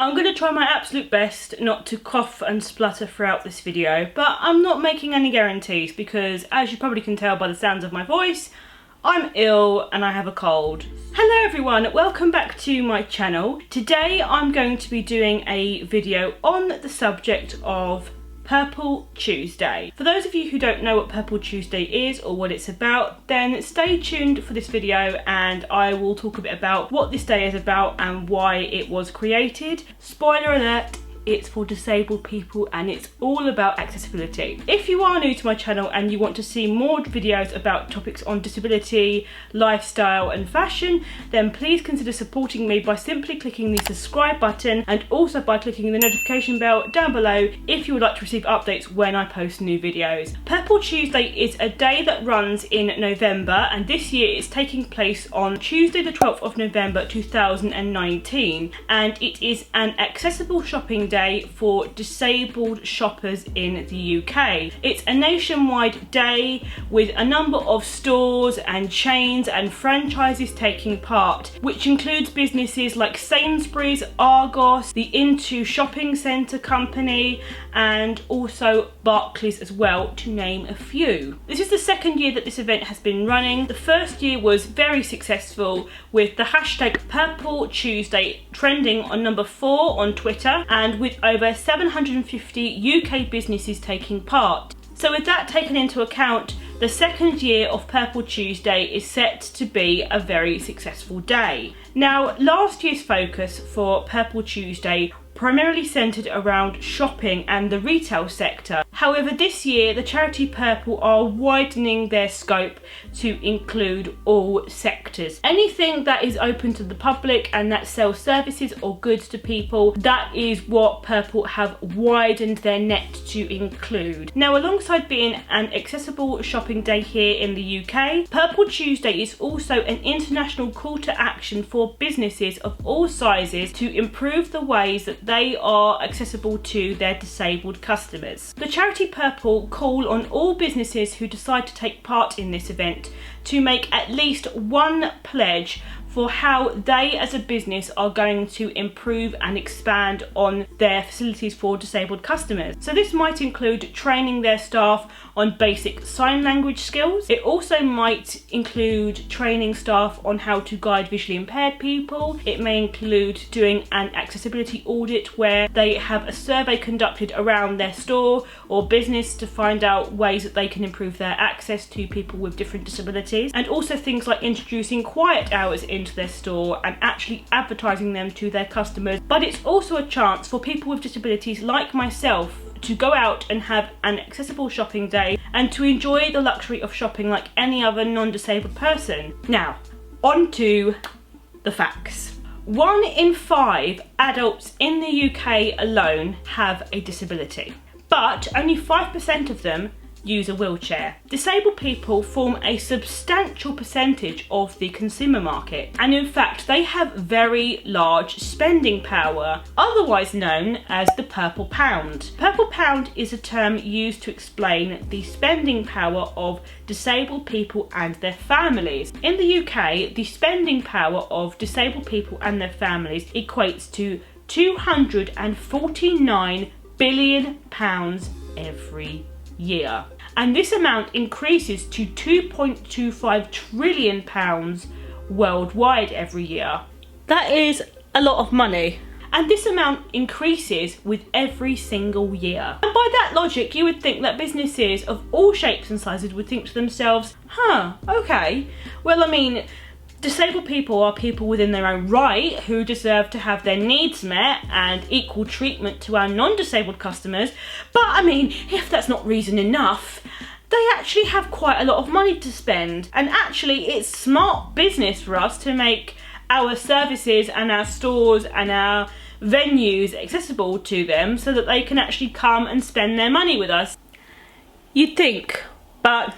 I'm going to try my absolute best not to cough and splutter throughout this video, but I'm not making any guarantees because, as you probably can tell by the sounds of my voice, I'm ill and I have a cold. Hello everyone, welcome back to my channel. Today I'm going to be doing a video on the subject of Purple Tuesday. For those of you who don't know what Purple Tuesday is or what it's about, then stay tuned for this video and I will talk a bit about what this day is about and why it was created. Spoiler alert, it's for disabled people and it's all about accessibility. If you are new to my channel and you want to see more videos about topics on disability, lifestyle and fashion, then please consider supporting me by simply clicking the subscribe button and also by clicking the notification bell down below if you would like to receive updates when I post new videos. Purple Tuesday is a day that runs in November and this year it's taking place on Tuesday the 12th of November 2019, and it is an accessible shopping day for disabled shoppers in the UK. It's a nationwide day with a number of stores and chains and franchises taking part, which includes businesses like Sainsbury's, Argos, the Into Shopping Centre Company and also Barclays as well, to name a few. This is the second year that this event has been running. The first year was very successful with the hashtag Purple Tuesday trending on number 4 on Twitter and with over 750 UK businesses taking part. So with that taken into account, the second year of Purple Tuesday is set to be a very successful day. Now, last year's focus for Purple Tuesday primarily centred around shopping and the retail sector. However, this year the charity Purple are widening their scope to include all sectors. Anything that is open to the public and that sells services or goods to people, that is what Purple have widened their net to include. Now, alongside being an accessible shopping day here in the UK, Purple Tuesday is also an international call to action for businesses of all sizes to improve the ways that they are accessible to their disabled customers. The charity Purple call on all businesses who decide to take part in this event to make at least one pledge for how they as a business are going to improve and expand on their facilities for disabled customers. So this might include training their staff on basic sign language skills. It also might include training staff on how to guide visually impaired people. It may include doing an accessibility audit where they have a survey conducted around their store or business to find out ways that they can improve their access to people with different disabilities, and also things like introducing quiet hours into their store and actually advertising them to their customers. But it's also a chance for people with disabilities like myself to go out and have an accessible shopping day and to enjoy the luxury of shopping like any other non-disabled person. Now, on to the facts. 1 in 5 adults in the UK alone have a disability, but only 5% of them use a wheelchair. Disabled people form a substantial percentage of the consumer market, and in fact they have very large spending power, otherwise known as the purple pound. Purple pound is a term used to explain the spending power of disabled people and their families. In the UK, the spending power of disabled people and their families equates to £249 billion every year, and this amount increases to £2.25 trillion worldwide every year. That is a lot of money, and this amount increases with every single year. And by that logic, you would think that businesses of all shapes and sizes would think to themselves, okay, well, I mean, disabled people are people within their own right who deserve to have their needs met and equal treatment to our non-disabled customers. But I mean, if that's not reason enough, they actually have quite a lot of money to spend. And actually, it's smart business for us to make our services and our stores and our venues accessible to them so that they can actually come and spend their money with us. You'd think, but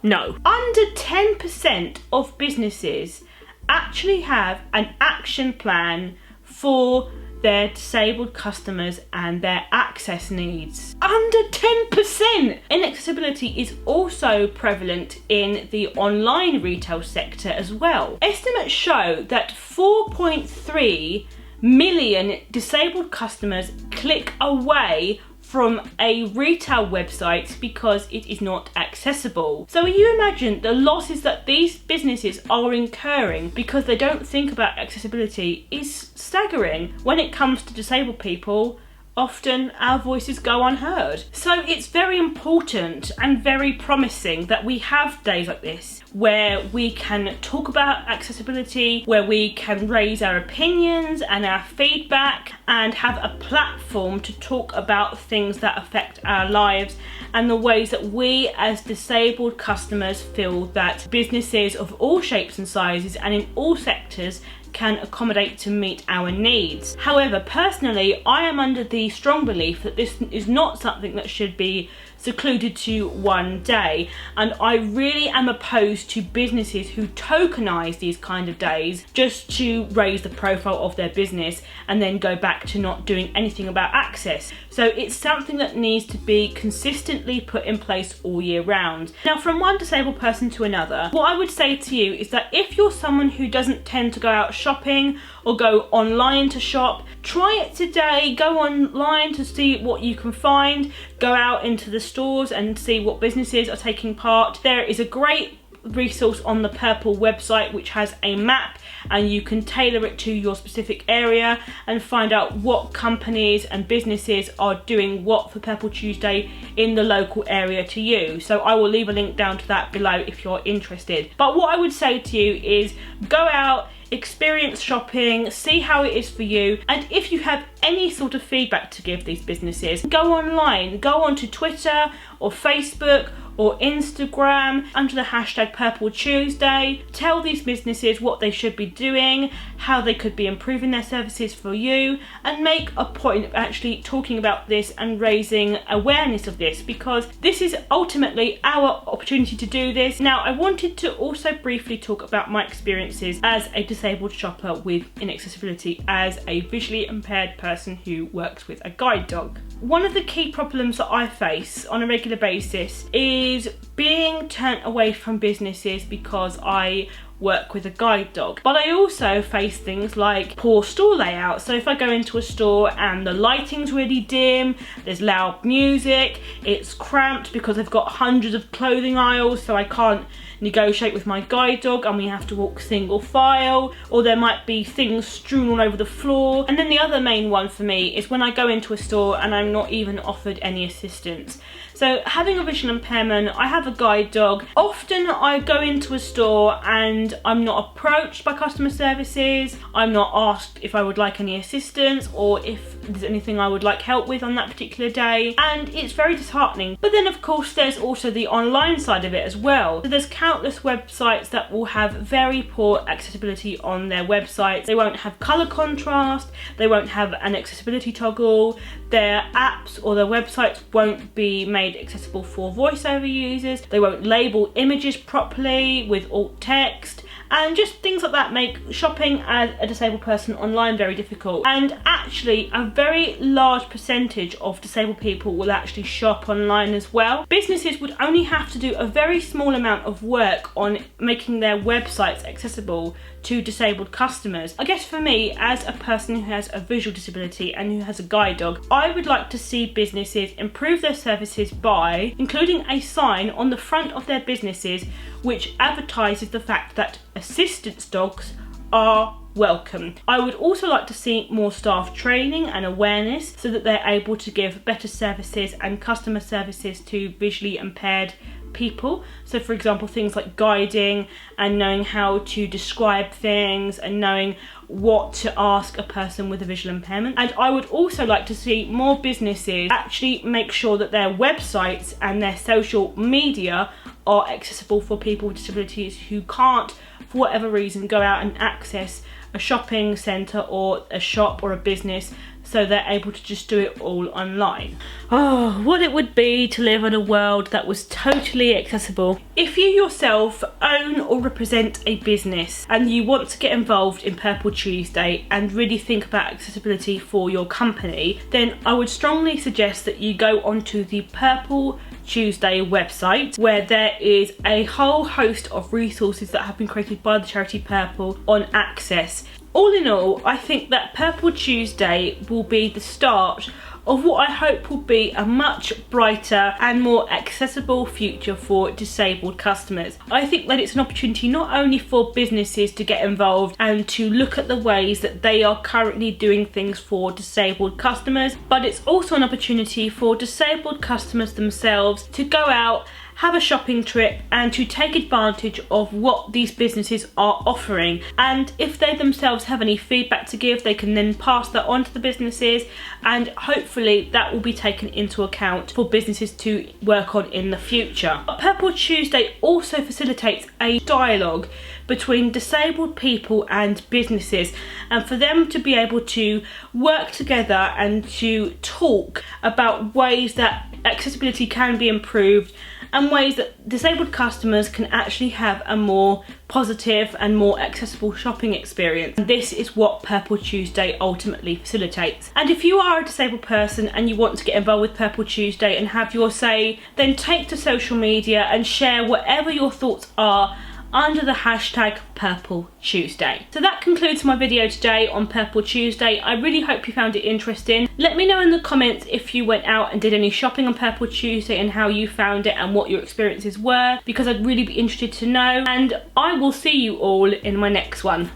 no. Under 10% of businesses actually have an action plan for their disabled customers and their access needs. Under 10%! Inaccessibility is also prevalent in the online retail sector as well. Estimates show that 4.3 million disabled customers click away from a retail website because it is not accessible. So you imagine the losses that these businesses are incurring because they don't think about accessibility is staggering. When it comes to disabled people, often our voices go unheard. So it's very important and very promising that we have days like this where we can talk about accessibility, where we can raise our opinions and our feedback and have a platform to talk about things that affect our lives and the ways that we as disabled customers feel that businesses of all shapes and sizes and in all sectors can accommodate to meet our needs. However, personally, I am under the strong belief that this is not something that should be secluded to one day, and I really am opposed to businesses who tokenize these kind of days just to raise the profile of their business and then go back to not doing anything about access. So it's something that needs to be consistently put in place all year round. Now, from one disabled person to another, what I would say to you is that if you're someone who doesn't tend to go out shopping or go online to shop, try it today. Go online to see what you can find. Go out into the stores and see what businesses are taking part. There is a great resource on the Purple website which has a map, and you can tailor it to your specific area and find out what companies and businesses are doing what for Purple Tuesday in the local area to you. So I will leave a link down to that below if you're interested. But what I would say to you is go out, experience shopping, see how it is for you, and if you have any sort of feedback to give these businesses, go online, go onto Twitter or Facebook or Instagram under the hashtag Purple Tuesday. Tell these businesses what they should be doing, how they could be improving their services for you, and make a point of actually talking about this and raising awareness of this, because this is ultimately our opportunity to do this. Now, I wanted to also briefly talk about my experiences as a disabled shopper with inaccessibility as a visually impaired person who works with a guide dog. One of the key problems that I face on a regular basis is being turned away from businesses because I work with a guide dog. But I also face things like poor store layout. So if I go into a store and the lighting's really dim, there's loud music, it's cramped because I've got hundreds of clothing aisles, so I can't negotiate with my guide dog and we have to walk single file, or there might be things strewn all over the floor. And then the other main one for me is when I go into a store and I'm not even offered any assistance. So having a visual impairment, I have a guide dog. Often I go into a store and I'm not approached by customer services. I'm not asked if I would like any assistance or if there's anything I would like help with on that particular day. And it's very disheartening. But then of course there's also the online side of it as well. So there's countless websites that will have very poor accessibility on their websites. They won't have color contrast, they won't have an accessibility toggle, their apps or their websites won't be made accessible for voiceover users, they won't label images properly with alt text, and just things like that make shopping as a disabled person online very difficult. And actually a very large percentage of disabled people will actually shop online as well. Businesses would only have to do a very small amount of work on making their websites accessible to disabled customers. I guess for me, as a person who has a visual disability and who has a guide dog, I would like to see businesses improve their services by including a sign on the front of their businesses which advertises the fact that assistance dogs are welcome. I would also like to see more staff training and awareness so that they're able to give better services and customer services to visually impaired people. So for example, things like guiding and knowing how to describe things and knowing what to ask a person with a visual impairment. And I would also like to see more businesses actually make sure that their websites and their social media are accessible for people with disabilities who can't, for whatever reason, go out and access a shopping centre or a shop or a business, so they're able to just do it all online. Oh, what it would be to live in a world that was totally accessible. If you yourself own or represent a business and you want to get involved in Purple Tuesday and really think about accessibility for your company, then I would strongly suggest that you go onto the Purple Tuesday website, where there is a whole host of resources that have been created by the charity Purple on access. All in all, I think that Purple Tuesday will be the start of what I hope will be a much brighter and more accessible future for disabled customers. I think that it's an opportunity not only for businesses to get involved and to look at the ways that they are currently doing things for disabled customers, but it's also an opportunity for disabled customers themselves to go out, have a shopping trip, and to take advantage of what these businesses are offering. And if they themselves have any feedback to give, they can then pass that on to the businesses, and hopefully that will be taken into account for businesses to work on in the future. But Purple Tuesday also facilitates a dialogue between disabled people and businesses, and for them to be able to work together and to talk about ways that accessibility can be improved and ways that disabled customers can actually have a more positive and more accessible shopping experience. And this is what Purple Tuesday ultimately facilitates. And if you are a disabled person and you want to get involved with Purple Tuesday and have your say, then take to social media and share whatever your thoughts are under the hashtag Purple Tuesday. So that concludes my video today on Purple Tuesday. I really hope you found it interesting. Let me know in the comments if you went out and did any shopping on Purple Tuesday and how you found it and what your experiences were, because I'd really be interested to know. And I will see you all in my next one.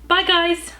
Bye guys!